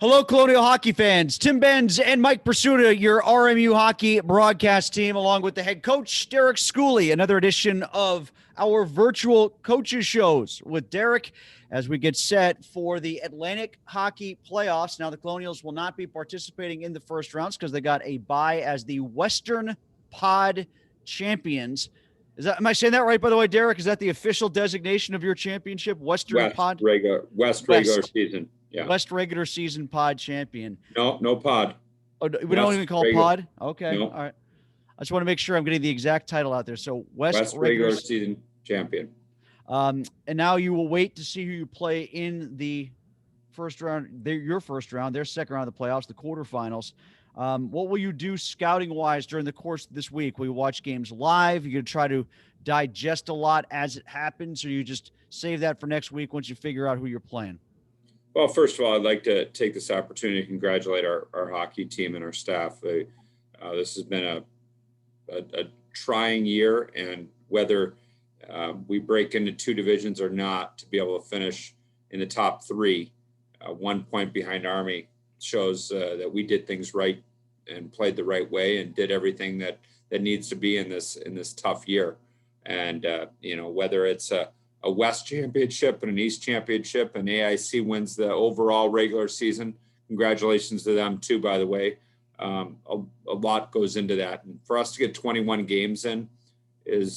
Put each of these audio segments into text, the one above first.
Hello, Colonial hockey fans. Tim Benz and Mike Prisuta, your RMU hockey broadcast team, along with the head coach, Derek Schooley. Another edition of our virtual coaches shows with Derek as we get set for the Atlantic Hockey Playoffs. Now, the Colonials will not be participating in the first rounds because they got a bye as the Western Pod champions. Am I saying that right, by the way, Derek? Is that the official designation of your championship? Western Pod? West regular season. Yeah. West regular season pod champion. No pod. Oh, we don't even call pod? Okay. No. All right. I just want to make sure I'm getting the exact title out there. So West regular season champion. And now you will wait to see who you play in the first round, your first round, their second round of the playoffs, the quarterfinals. What will you do scouting-wise during the course of this week? Will you watch games live? You're going to try to digest a lot as it happens, or you just save that for next week once you figure out who you're playing? Well, first of all, I'd like to take this opportunity to congratulate our hockey team and our staff. This has been a trying year, and whether we break into two divisions or not, to be able to finish in the top three, 1 point behind Army, shows that we did things right and played the right way and did everything that needs to be in this tough year. And whether it's a West championship and an East championship, and AIC wins the overall regular season, congratulations to them too, by the way. A lot goes into that, and for us to get 21 games in it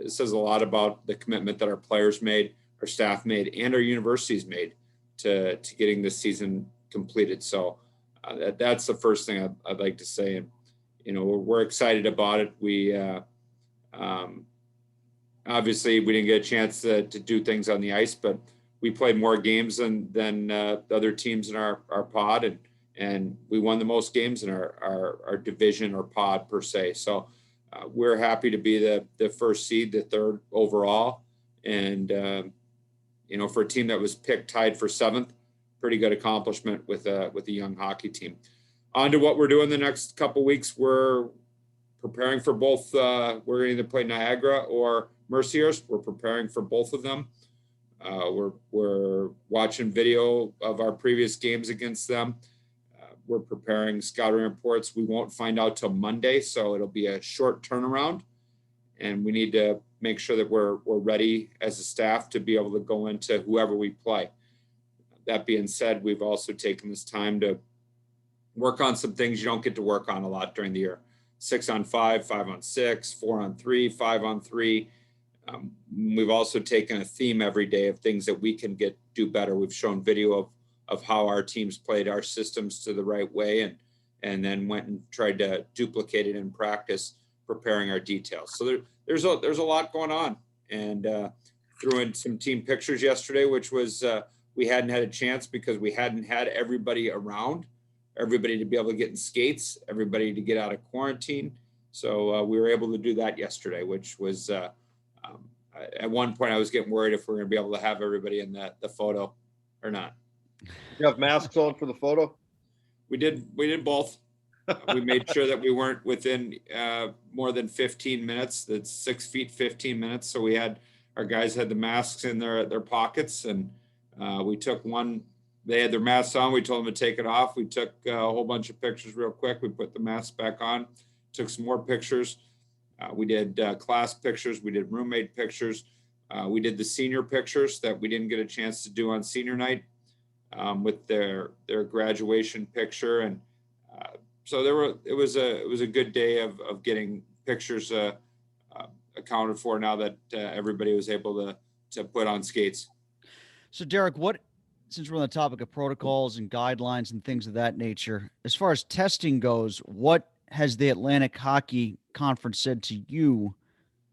says a lot about the commitment that our players made, our staff made, and our universities made to getting this season completed. So that's the first thing I'd like to say. And we're excited about it. We obviously we didn't get a chance to do things on the ice, but we played more games than the other teams in our pod, and we won the most games in our division or pod per se. So we're happy to be the first seed, the third overall, and for a team that was picked tied for seventh, pretty good accomplishment with a young hockey team. On to what we're doing the next couple weeks. We're preparing for both. We're going to either play Niagara or Mercyhurst. We're preparing for both of them. We're watching video of our previous games against them. We're preparing scouting reports. We won't find out till Monday, so it'll be a short turnaround. And we need to make sure that we're ready as a staff to be able to go into whoever we play. That being said, we've also taken this time to work on some things you don't get to work on a lot during the year. 6-on-5, 5-on-6, 4-on-3, 5-on-3. We've also taken a theme every day of things that we can do better. We've shown video of how our teams played our systems to the right way, and then went and tried to duplicate it in practice, preparing our details. So there's a lot going on, and threw in some team pictures yesterday, which was we hadn't had a chance because we hadn't had everybody around, everybody to be able to get in skates, everybody to get out of quarantine. So we were able to do that yesterday, which was at one point I was getting worried if we're going to be able to have everybody in the photo or not. You have masks on for the photo? We did both. We made sure that we weren't within more than 15 minutes. That's 6 feet, 15 minutes. So our guys had the masks in their pockets, and we took one. They had their masks on. We told them to take it off. We took a whole bunch of pictures real quick. We put the masks back on, took some more pictures. We did class pictures. We did roommate pictures. We did the senior pictures that we didn't get a chance to do on senior night with their graduation picture. And so it was a good day of getting pictures accounted for now that everybody was able to put on skates. So Derek, since we're on the topic of protocols and guidelines and things of that nature, as far as testing goes, what has the Atlantic Hockey Conference said to you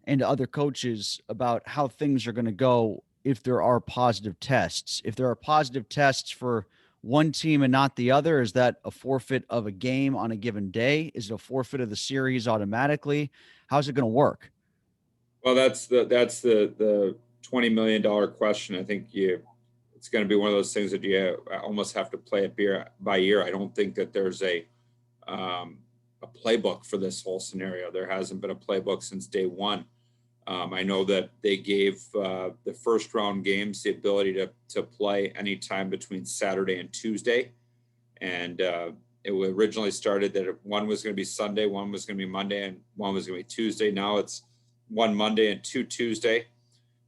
and to other coaches about how things are going to go if there are positive tests? If there are positive tests for one team and not the other, is that a forfeit of a game on a given day? Is it a forfeit of the series automatically? How's it going to work? Well, that's the $20 million question. I think it's going to be one of those things that you almost have to play it by ear. I don't think that there's a playbook for this whole scenario. There hasn't been a playbook since day one. I know that they gave the first round games the ability to play anytime between Saturday and Tuesday. And it originally started that one was going to be Sunday, one was going to be Monday, and one was going to be Tuesday. Now it's one Monday and two Tuesday.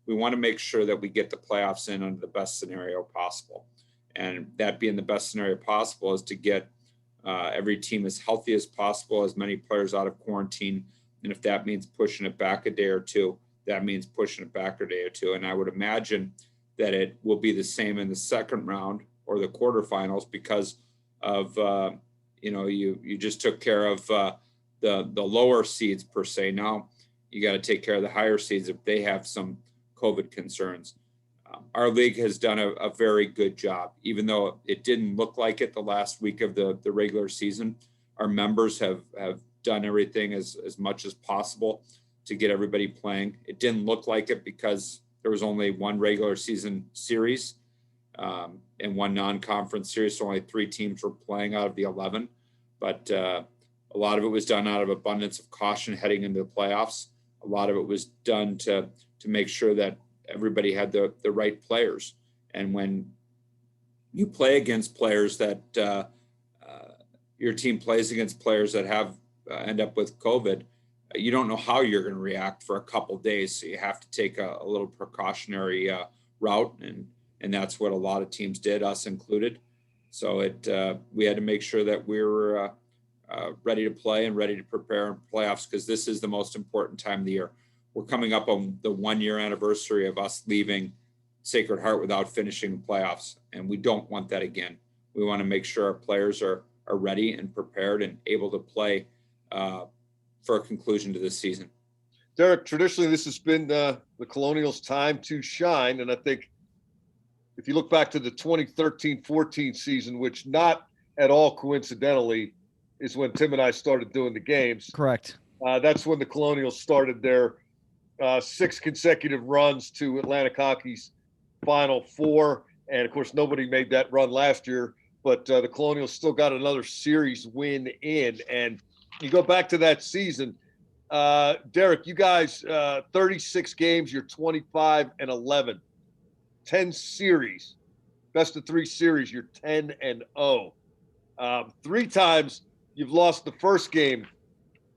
We want to make sure that we get the playoffs in under the best scenario possible. And that being the best scenario possible is to get every team as healthy as possible, as many players out of quarantine. And if that means pushing it back a day or two, that means pushing it back a day or two. And I would imagine that it will be the same in the second round or the quarterfinals because of, you just took care of the lower seeds per se. Now you got to take care of the higher seeds if they have some COVID concerns. Our league has done a very good job, even though it didn't look like it the last week of the regular season. Our members have done everything as much as possible to get everybody playing. It didn't look like it because there was only one regular season series and one non-conference series. So only 3 teams were playing out of the 11. But a lot of it was done out of abundance of caution heading into the playoffs. A lot of it was done to make sure that everybody had the right players. And when you play against players that your team plays against players that have end up with COVID, you don't know how you're going to react for a couple of days. So you have to take a little precautionary route. And that's what a lot of teams did, us included. So we had to make sure that we were ready to play and ready to prepare in playoffs, because this is the most important time of the year. We're coming up on the 1-year anniversary of us leaving Sacred Heart without finishing the playoffs. And we don't want that again. We want to make sure our players are ready and prepared and able to play for a conclusion to this season. Derek, traditionally, this has been the Colonials' time to shine. And I think if you look back to the 2013-14 season, which not at all coincidentally is when Tim and I started doing the games. Correct. That's when the Colonials started their 6 consecutive runs to Atlantic Hockey's Final Four. And, of course, nobody made that run last year. But the Colonials still got another series win in. And you go back to that season, Derek, you guys, 36 games, you're 25-11. 10 series, best of 3 series, you're 10-0. 3 times you've lost the first game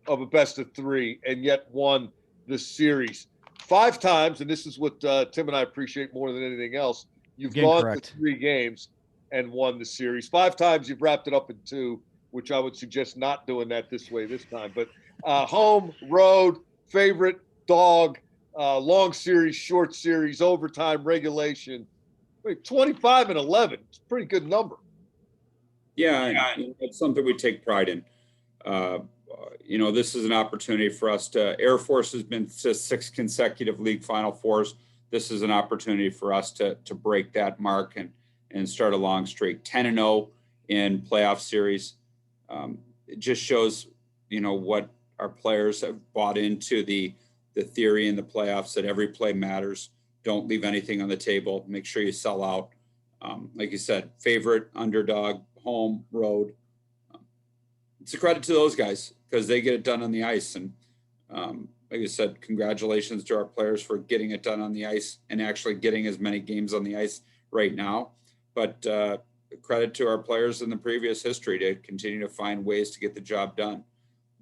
of a best of 3 and yet won the series. 5 times, and this is what Tim and I appreciate more than anything else, you've gone to 3 games and won the series. 5 times you've wrapped it up in 2, which I would suggest not doing that this way this time. But home, road, favorite, dog, long series, short series, overtime, regulation. 25-11. It's a pretty good number. Yeah, it's something we take pride in. This is an opportunity for us to. Air Force has been to 6 consecutive league Final Fours. This is an opportunity for us to break that mark and start a long streak. 10-0 in playoff series. It just shows, what our players have bought into the theory in the playoffs that every play matters. Don't leave anything on the table. Make sure you sell out. Like you said, favorite, underdog, home, road. It's a credit to those guys because they get it done on the ice. And like I said, congratulations to our players for getting it done on the ice and actually getting as many games on the ice right now. But credit to our players in the previous history to continue to find ways to get the job done.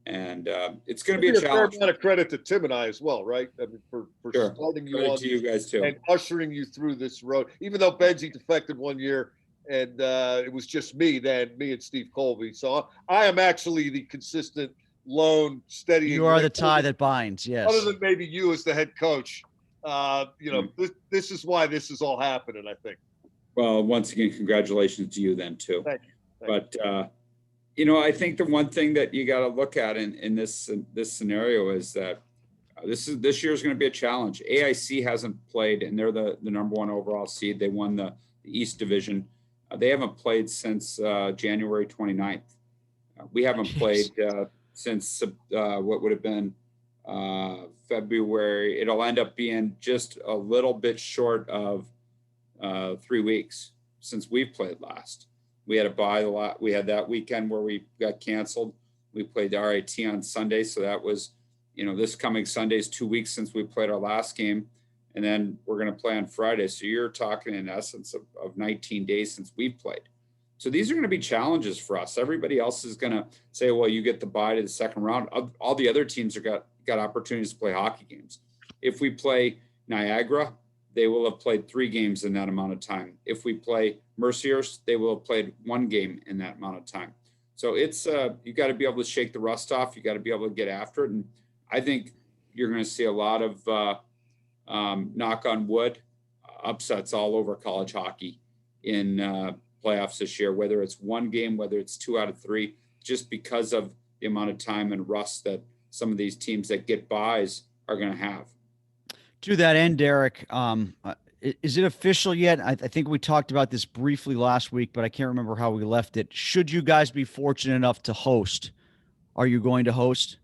And it's going to be a challenge. Fair amount of credit to Tim and I as well, right? I mean, for sure. starting you credit on to you guys too, and ushering you through this road. Even though Benz defected 1 year, and it was just me and Steve Colby. So I am actually the consistent, lone, steady. You are the tie that binds. Yes. Other than maybe you as the head coach, this is why this is all happening, I think. Well, once again, congratulations to you then too. Thank you. But I think the one thing that you got to look at in this scenario is that this year is going to be a challenge. AIC hasn't played, and they're the number 1 overall seed. They won the East Division. They haven't played since January 29th. We haven't played since what would have been February. It'll end up being just a little bit short of 3 weeks since we've played last. We had a bye a lot. We had that weekend where we got canceled. We played the RIT on Sunday. So that was, this coming Sunday is 2 weeks since we played our last game. And then we're going to play on Friday. So you're talking in essence of 19 days since we've played. So these are going to be challenges for us. Everybody else is going to say, well, you get the bye to the second round. All the other teams are got opportunities to play hockey games. If we play Niagara, they will have played 3 games in that amount of time. If we play Mercyhurst, they will have played 1 game in that amount of time. So it's you got to be able to shake the rust off. You got to be able to get after it. And I think you're going to see a lot of knock on wood upsets all over college hockey in playoffs this year, whether it's 1 game, whether it's 2 out of 3, just because of the amount of time and rust that some of these teams that get buys are going to have. To that end, Derek, is it official yet? I think we talked about this briefly last week, but I can't remember how we left it. Should you guys be fortunate enough to host, are you going to host?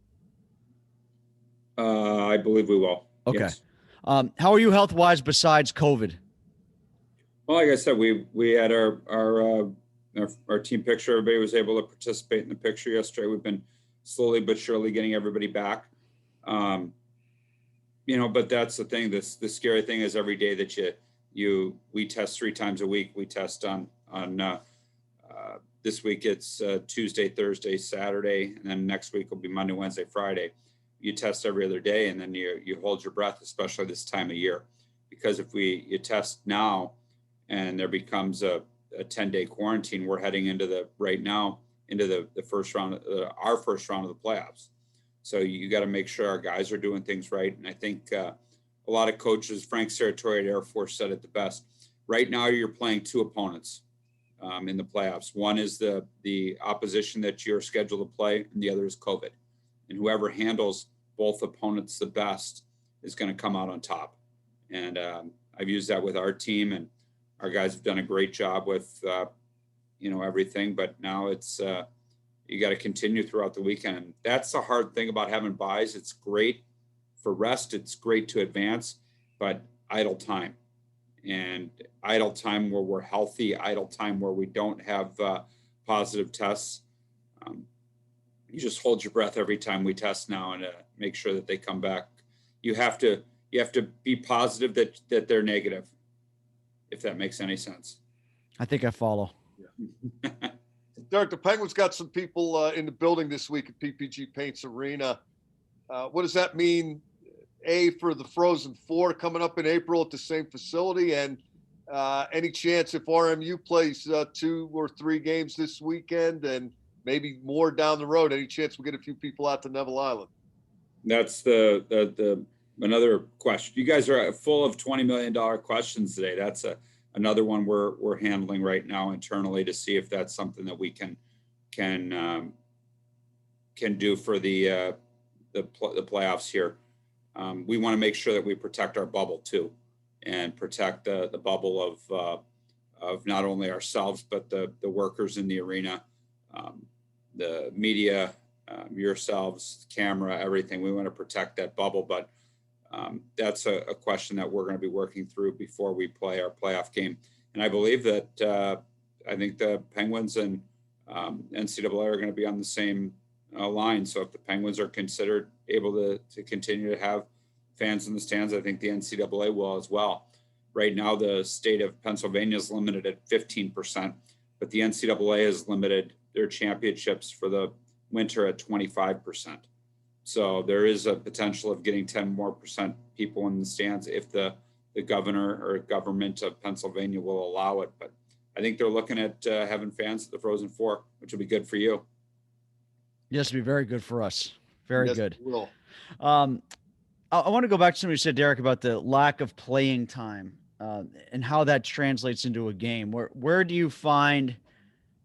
I believe we will. Okay. Yes. How are you health-wise besides COVID? Well, like I said, we had our team picture. Everybody was able to participate in the picture yesterday. We've been slowly but surely getting everybody back. But that's the thing. The scary thing is every day that we test 3 times a week. We test on this week it's Tuesday, Thursday, Saturday, and then next week will be Monday, Wednesday, Friday. You test every other day, and then you hold your breath, especially this time of year, because if you test now and there becomes a 10-day quarantine, we're heading into the first round, our first round of the playoffs. So you got to make sure our guys are doing things right. And I think a lot of coaches, Frank Serratori at Air Force said it the best. Right now, you're playing 2 opponents in the playoffs. One is the opposition that you're scheduled to play, and the other is COVID. And whoever handles both opponents the best is going to come out on top. And I've used that with our team, and our guys have done a great job with, everything. But now it's you got to continue throughout the weekend. And that's the hard thing about having buys. It's great for rest. It's great to advance, but idle time where we're healthy, idle time where we don't have positive tests. You just hold your breath every time we test now and make sure that they come back. You have to be positive that they're negative, if that makes any sense. I think I follow. Yeah. Derek, the Penguins got some people in the building this week at PPG Paints Arena. What does that mean, for the Frozen Four coming up in April at the same facility? And any chance if RMU plays 2 or 3 games this weekend and maybe more down the road, any chance we'll get a few people out to Neville Island? That's the another question. You guys are full of $20 million questions today. That's another one we're handling right now internally to see if that's something that we can do for the playoffs here. We want to make sure that we protect our bubble too, and protect the bubble of not only ourselves but the workers in the arena, the media, yourselves, camera, everything. We want to protect that bubble, but that's a question that we're going to be working through before we play our playoff game. And I believe that I think the Penguins and NCAA are going to be on the same line. So if the Penguins are considered able to continue to have fans in the stands, I think the NCAA will as well. Right now, the state of Pennsylvania is limited at 15%, but the NCAA has limited their championships for the winter at 25%. So there is a potential of getting 10% more people in the stands if the governor or government of Pennsylvania will allow it. But I think they're looking at having fans at the Frozen Four, which will be good for you. Yes, it'll be very good for us. Very good. It will. I want to go back to something you said, Derek, about the lack of playing time and how that translates into a game. Where do you find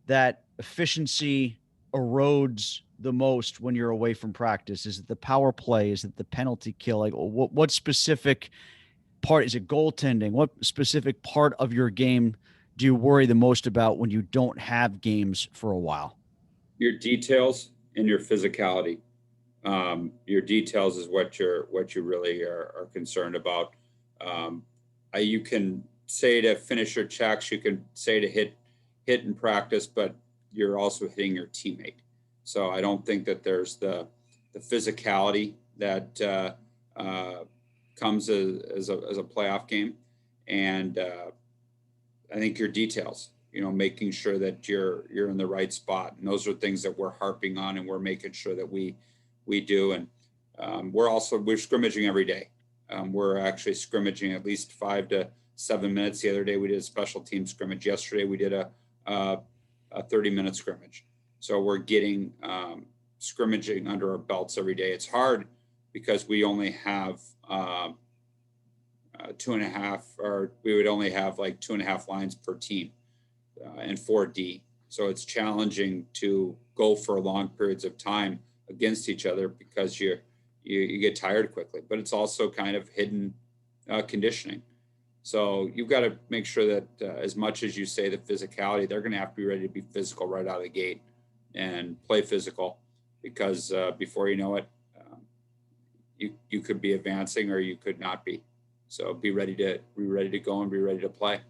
that efficiency erodes the most when you're away from practice? Is it the power play? Is it the penalty kill? Like what specific part? Is it goaltending? What specific part of your game do you worry the most about when you don't have games for a while? Your details and your physicality. Your details is what you really are concerned about. You can say to finish your checks, you can say to hit in practice, but you're also hitting your teammate. So I don't think that there's the physicality that comes as a playoff game, and I think your details. making sure that you're in the right spot. And those are things that we're harping on, and we're making sure that we do. And we're scrimmaging every day. We're actually scrimmaging at least 5 to 7 minutes. The other day we did a special team scrimmage. Yesterday we did a 30-minute scrimmage. So we're getting scrimmaging under our belts every day. It's hard because we only have 2.5, or we would only have like 2.5 lines per team and 4D. So it's challenging to go for long periods of time against each other because you get tired quickly, but it's also kind of hidden conditioning. So you've got to make sure that as much as you say the physicality, they're going to have to be ready to be physical right out of the gate and play physical, because before you know it, you could be advancing or you could not be. So be ready to go and be ready to play.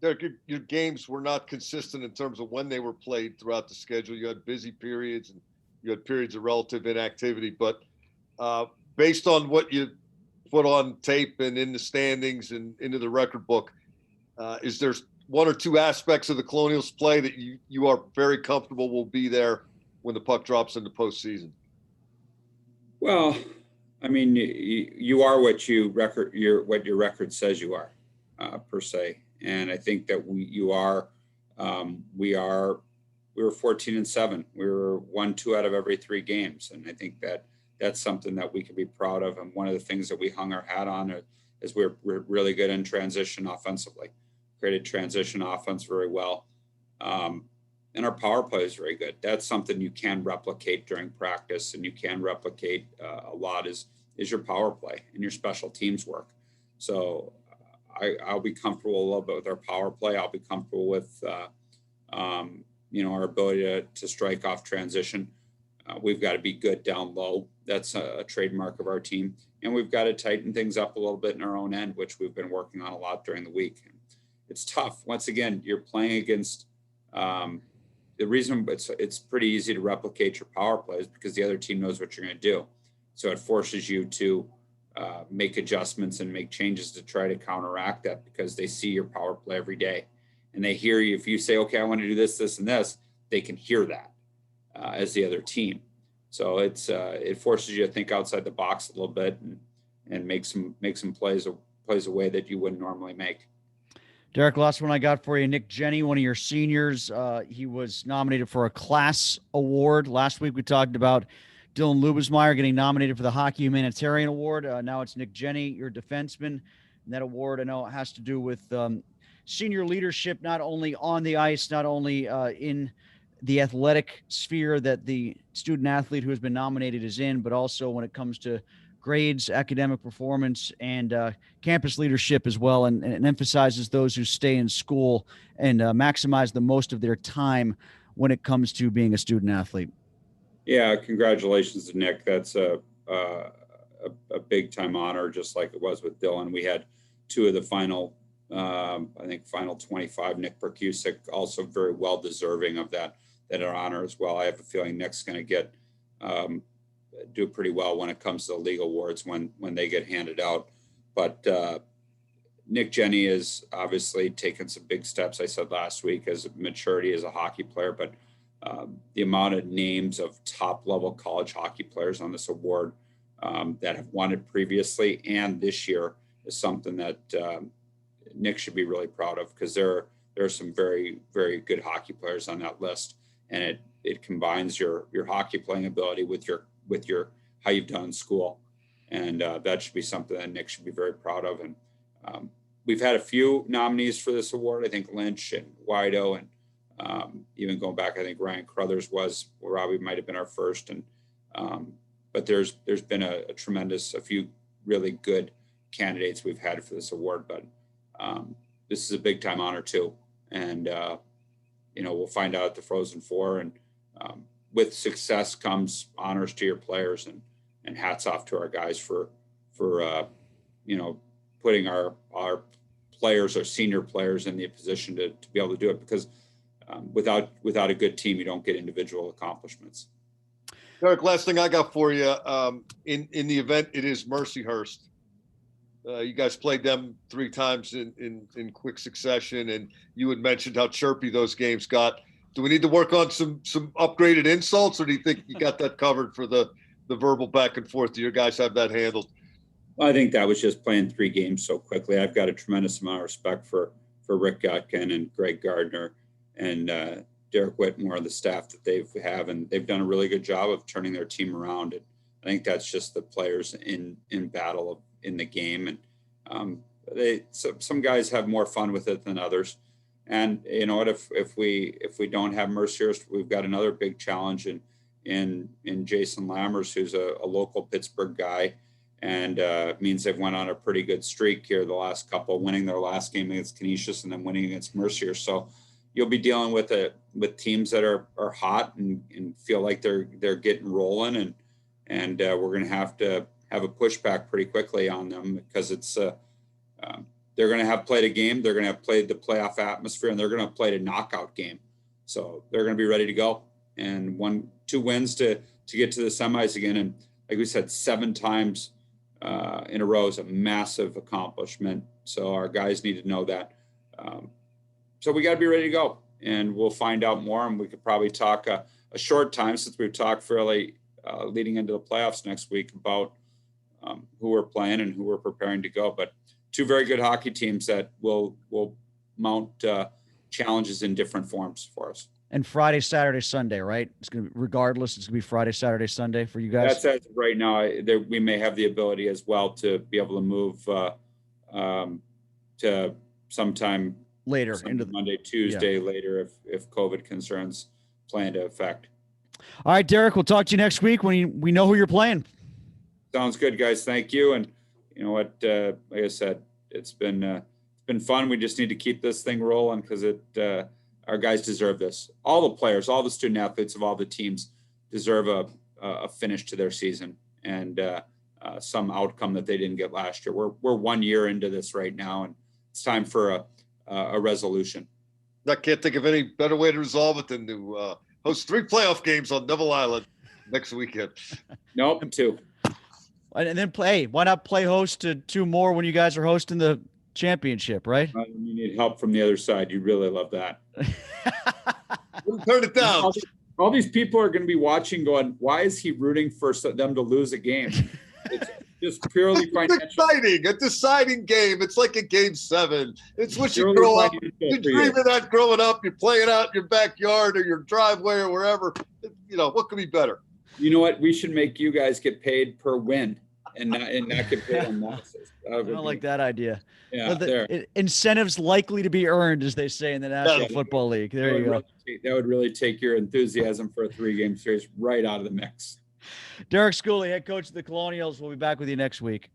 Derek, your games were not consistent in terms of when they were played throughout the schedule. You had busy periods and you had periods of relative inactivity, but based on what you put on tape and in the standings and into the record book, is there one or two aspects of the Colonials play that you are very comfortable will be there when the puck drops in the postseason? Well, I mean, you are what your record says you are, per se. And I think that we were 14-7. We were 1-2 out of every 3 games. And I think that's something that we can be proud of. And one of the things that we hung our hat on is we're really good in transition offensively, created transition offense very well. And our power play is very good. That's something you can replicate during practice, and you can replicate a lot is your power play and your special teams work. So I'll be comfortable a little bit with our power play. I'll be comfortable with, our ability to strike off transition. We've got to be good down low. That's a trademark of our team. And we've got to tighten things up a little bit in our own end, which we've been working on a lot during the week. It's tough. Once again, you're playing against the reason it's pretty easy to replicate your power play is because the other team knows what you're going to do. So it forces you to make adjustments and make changes to try to counteract that, because they see your power play every day. And they hear you. If you say, okay, I want to do this, this, and this, they can hear that as the other team. So it forces you to think outside the box a little bit and make some plays away that you wouldn't normally make. Derek, last one I got for you. Nick Jenny, one of your seniors, he was nominated for a class award. Last week we talked about Dylan Lubesmeyer getting nominated for the Hockey Humanitarian Award. Now it's Nick Jenny, your defenseman. And that award, I know, has to do with senior leadership, not only on the ice, not only in the athletic sphere that the student athlete who has been nominated is in, but also when it comes to grades, academic performance, and campus leadership as well, and emphasizes those who stay in school and maximize the most of their time when it comes to being a student athlete. Yeah, congratulations to Nick. That's a big time honor, just like it was with Dylan. We had 2 of the final, final 25. Nick Perkusik, also very well deserving of that honor as well. I have a feeling Nick's going to get do pretty well when it comes to the league awards when they get handed out. But Nick Jenny is obviously taken some big steps, I said last week, as maturity as a hockey player. But the amount of names of top-level college hockey players on this award that have won it previously and this year is something that Nick should be really proud of, because there are some very, very good hockey players on that list. And it combines your hockey playing ability with your how you've done in school, and that should be something that Nick should be very proud of. And we've had a few nominees for this award. I think Lynch and Wido, and even going back, I think Ryan Crothers was, or Robbie might have been our first. And but there's been a few really good candidates we've had for this award. But this is a big time honor too, and we'll find out at the Frozen Four. And with success comes honors to your players, and hats off to our guys for putting our players, our senior players, in the position to be able to do it, because without a good team, you don't get individual accomplishments. Derek, last thing I got for you, in the event it is Mercyhurst, You guys played them 3 times in quick succession, and you had mentioned how chirpy those games got. Do we need to work on some upgraded insults, or do you think you got that covered for the verbal back and forth? Do your guys have that handled? I think that was just playing 3 games so quickly. I've got a tremendous amount of respect for Rick Gutkin and Greg Gardner and Derek Whitmore, the staff that they have, and they've done a really good job of turning their team around. And I think that's just the players in battle in the game. And some guys have more fun with it than others. And you know what, if we don't have Mercier, we've got another big challenge in Jason Lammers, who's a local Pittsburgh guy. And means they've went on a pretty good streak here the last couple, winning their last game against Canisius and then winning against Mercier. So you'll be dealing with teams that are hot and feel like they're getting rolling, and we're going to have a pushback pretty quickly on them, because it's they're going to have played a game, they're going to have played the playoff atmosphere, and they're going to have played a knockout game. So they're going to be ready to go. And 2 wins to get to the semis again, and like we said, 7 times in a row is a massive accomplishment. So our guys need to know that. So we got to be ready to go, and we'll find out more. And we could probably talk a short time, since we've talked fairly leading into the playoffs next week, about who we're playing and who we're preparing to go. But 2 very good hockey teams that will mount challenges in different forms for us. And Friday, Saturday, Sunday, right? It's going to be, regardless, it's going to be Friday, Saturday, Sunday for you guys. That's as of right now. We may have the ability as well to be able to move to sometime later into Monday, Tuesday, later if COVID concerns play into effect. All right, Derek, we'll talk to you next week when we know who you're playing. Sounds good, guys. Thank you. And you know what? Like I said, it's been fun. We just need to keep this thing rolling, because our guys deserve this. All the players, all the student athletes of all the teams deserve a finish to their season, and some outcome that they didn't get last year. We're 1 year into this right now, and it's time for a resolution. I can't think of any better way to resolve it than to host 3 playoff games on Neville Island next weekend. Nope, 2. And then why not play host to 2 more when you guys are hosting the championship, right? You need help from the other side. You really love that. We'll turn it down. All these people are going to be watching going, why is he rooting for them to lose a game? It's just purely financial. It's exciting. A deciding game. It's like a game 7. It's what you grow up. You dream of that growing up. You're playing out in your backyard or your driveway or wherever. You know, what could be better? You know what? We should make you guys get paid per win and not get paid on losses. I don't like that idea. Yeah, incentives likely to be earned, as they say in the National Football League. There you go. That would really take your enthusiasm for a 3-game series right out of the mix. Derek Schooley, head coach of the Colonials. We'll be back with you next week.